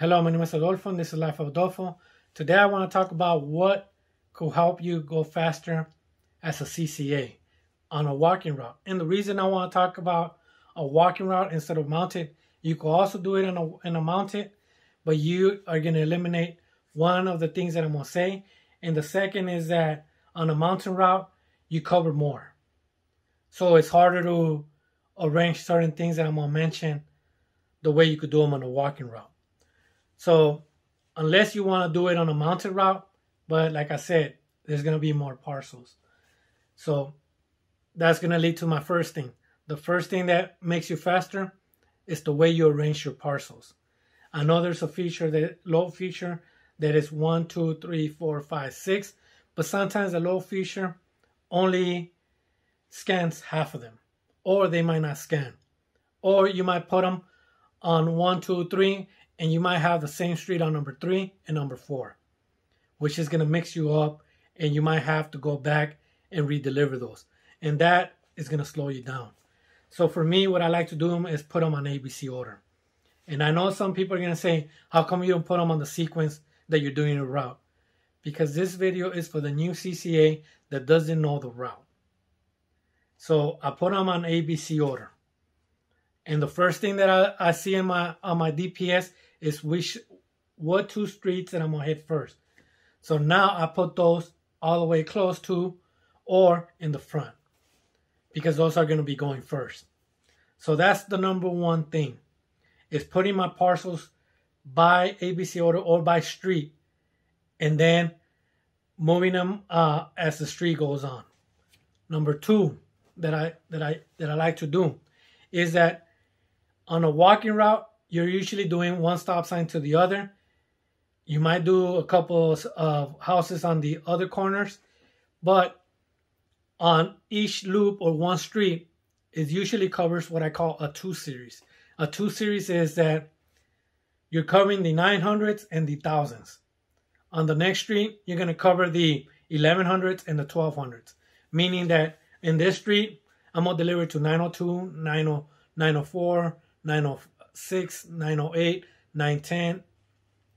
Hello, my name is Adolfo, and this is Life of Adolfo. Today I want to talk about what could help you go faster as a CCA on a walking route. And the reason I want to talk about a walking route instead of mounted, you could also do it in a mounted, but you are going to eliminate one of the things that I'm going to say. And the second is that on a mountain route, you cover more. So it's harder to arrange certain things that I'm going to mention the way you could do them on a walking route. So unless you want to do it on a mountain route, but like I said, there's going to be more parcels. So that's going to lead to my first thing. The first thing that makes you faster is the way you arrange your parcels. I know there's a feature, the load feature, that is 1, 2, 3, 4, 5, 6, but sometimes the load feature only scans half of them, or they might not scan, or you might put them on 1, 2, 3, and you might have the same street on number 3 and number 4, which is going to mix you up, and you might have to go back and redeliver those, and that is going to slow you down. So for me, what I like to do is put them on ABC order. And I know some people are going to say, how come you don't put them on the sequence that you're doing a route? Because this video is for the new CCA that doesn't know the route. So I put them on ABC order. And the first thing that I see on my DPS is what 2 streets that I'm going to hit first. So now I put those all the way close to or in the front, because those are going to be going first. So that's the number one thing, is putting my parcels by ABC order or by street, and then moving them as the street goes on. Number 2 that I like to do is that on a walking route, you're usually doing one stop sign to the other. You might do a couple of houses on the other corners, but on each loop or one street, it usually covers what I call a 2 series. A 2 series is that you're covering the 900s and the 1000s. On the next street, you're going to cover the 1100s and the 1200s. Meaning that in this street, I'm going to deliver to 902, 904, 906, 908, 910,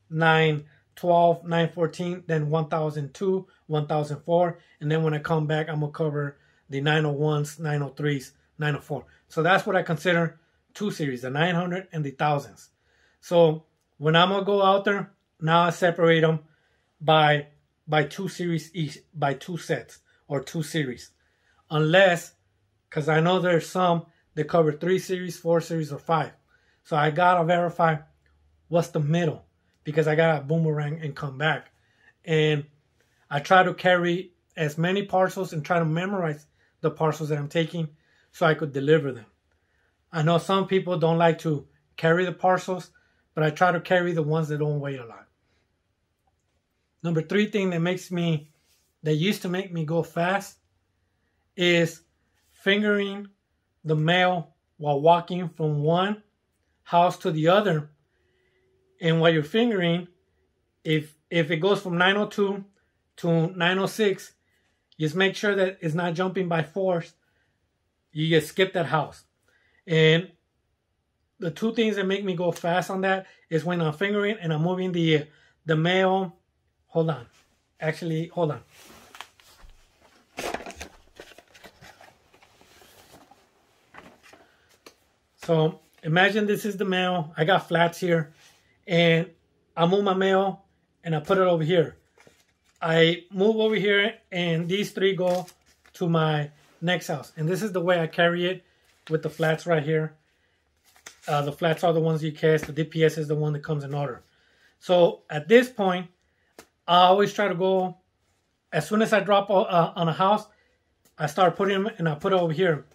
912, 914, then 1002, 1004. And then when I come back, I'm going to cover the 901s, 903s, 904. So that's what I consider 2 series, the 900 and the 1000s. So when I'm going to go out there, now I separate them by 2 series each, by 2 sets or 2 series. Unless, because I know there's some that cover 3 series, 4 series, or 5. So I got to verify what's the middle, because I got to boomerang and come back. And I try to carry as many parcels and try to memorize the parcels that I'm taking so I could deliver them. I know some people don't like to carry the parcels, but I try to carry the ones that don't weigh a lot. Number 3 thing that used to make me go fast is fingering the mail while walking from one house to the other. And while you're fingering, if it goes from 902 to 906, just make sure that it's not jumping by force. You just skip that house. And the 2 things that make me go fast on that is when I'm fingering and I'm moving the mail. Hold on. Actually, hold on. So imagine this is the mail. I got flats here, and I move my mail and I put it over here. I move over here, and these 3 go to my next house. And this is the way I carry it with the flats right here. The flats are the ones you cast. The DPS is the one that comes in order. So at this point, I always try to go, as soon as I drop on a house, I start putting them and I put it over here.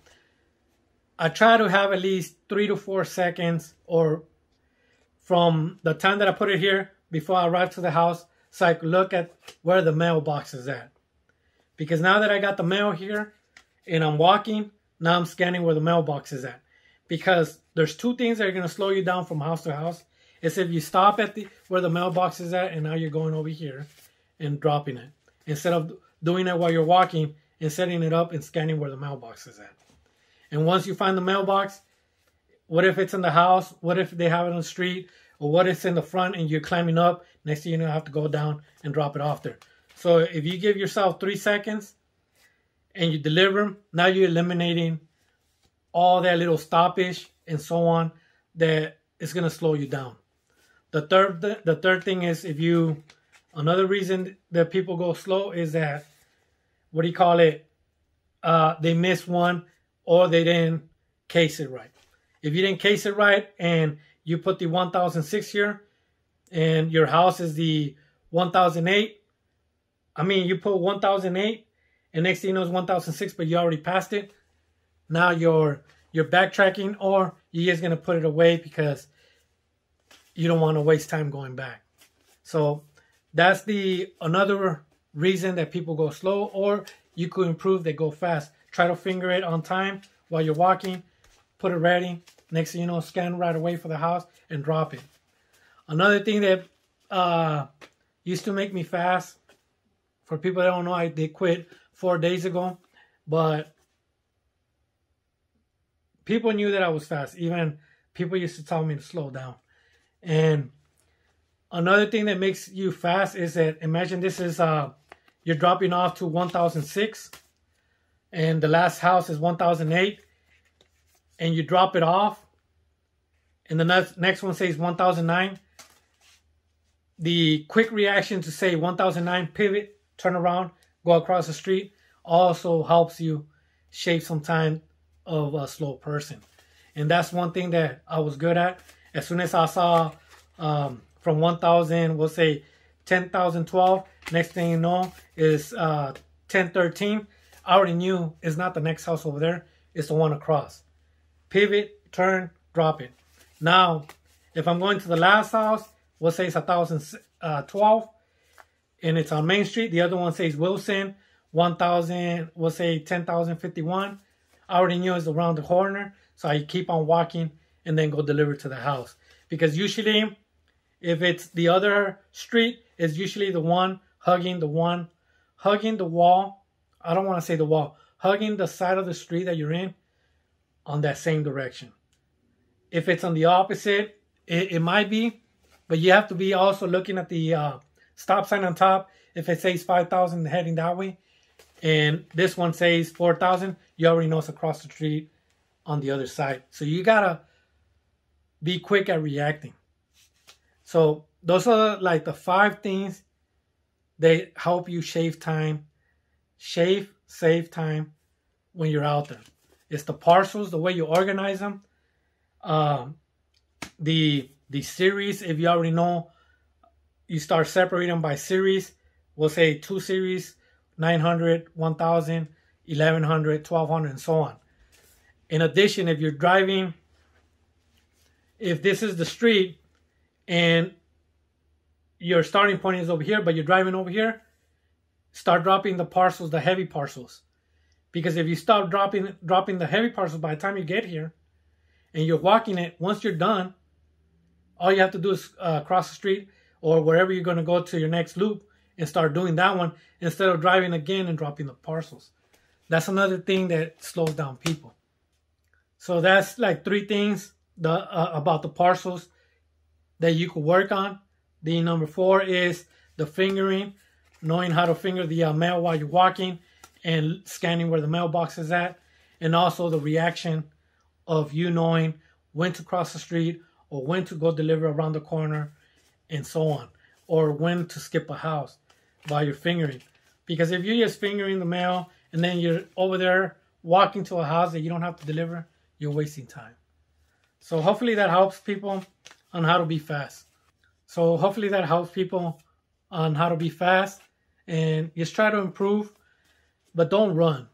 I try to have at least 3 to 4 seconds or from the time that I put it here before I arrive to the house, so I can look at where the mailbox is at. Because now that I got the mail here and I'm walking, now I'm scanning where the mailbox is at. Because there's 2 things that are going to slow you down from house to house. It's if you stop at where the mailbox is at, and now you're going over here and dropping it, instead of doing it while you're walking and setting it up and scanning where the mailbox is at. And once you find the mailbox, what if it's in the house? What if they have it on the street? or what is in the front and you're climbing up, next thing you know, you have to go down and drop it off there. So if you give yourself 3 seconds and you deliver them, now you're eliminating all that little stoppage and so on that is going to slow you down. The third thing is, another reason that people go slow is that, what do you call it? They miss one, or they didn't case it right. If you didn't case it right and you put the 1006 here and your house is the 1008, you put 1008 and next thing you know it's 1006, but you already passed it. Now you're backtracking, or you're just going to put it away because you don't want to waste time going back. So that's another reason that people go slow, or you could improve, they go fast. Try to finger it on time while you're walking, put it ready. Next thing you know, scan right away for the house and drop it. Another thing that used to make me fast, for people that don't know, I did quit 4 days ago, but people knew that I was fast. Even people used to tell me to slow down. And another thing that makes you fast is that, imagine this is, you're dropping off to 1006 and the last house is 1008, and you drop it off and the next one says 1009. The quick reaction to say 1009, pivot, turn around, go across the street, also helps you shave some time of a slow person. And that's one thing that I was good at. As soon as I saw from 1000, we'll say 10,012, next thing you know is 1013. I already knew it's not the next house over there, it's the one across. Pivot, turn, drop it. Now, if I'm going to the last house, we'll say it's 1012 and it's on Main Street. The other one says Wilson, 1000, we'll say 10,051. I already knew it's around the corner, so I keep on walking and then go deliver to the house. Because usually, if it's the other street, it's usually the one hugging the wall. I don't want to say the wall. Hugging the side of the street that you're in on that same direction. If it's on the opposite, it might be, but you have to be also looking at the stop sign on top. If it says 5,000 heading that way, and this one says 4,000, you already know it's across the street on the other side. So you gotta be quick at reacting. So those are like the 5 things that help you save time. Save time when you're out there. It's the parcels, the way you organize them. The series, if you already know, you start separating them by series. We'll say 2 series, 900, 1000, 1100, 1200, and so on. In addition, if you're driving, if this is the street and your starting point is over here, but you're driving over here, start dropping the parcels, the heavy parcels. Because if you start dropping the heavy parcels by the time you get here and you're walking it, once you're done, all you have to do is cross the street or wherever you're going to go to your next loop and start doing that one instead of driving again and dropping the parcels. That's another thing that slows down people. So that's like 3 things about the parcels that you could work on. The number 4 is the fingering, knowing how to finger the mail while you're walking and scanning where the mailbox is at, and also the reaction of you knowing when to cross the street or when to go deliver around the corner and so on, or when to skip a house while you're fingering. Because if you're just fingering the mail and then you're over there walking to a house that you don't have to deliver, you're wasting time. So hopefully that helps people on how to be fast. And just try to improve, but don't run.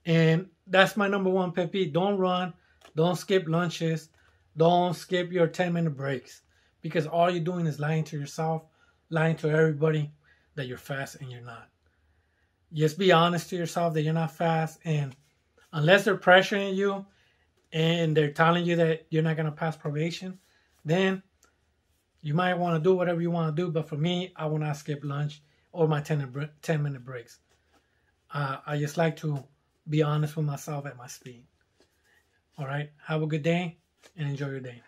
And that's my number 1 pet peeve. Don't run. Don't skip lunches. Don't skip your 10-minute breaks. Because all you're doing is lying to yourself, lying to everybody that you're fast and you're not. Just be honest to yourself that you're not fast. And unless they're pressuring you and they're telling you that you're not going to pass probation, then you might want to do whatever you want to do. But for me, I will not skip lunch or my 10-minute breaks. I just like to be honest with myself at my speed. All right. Have a good day and enjoy your day.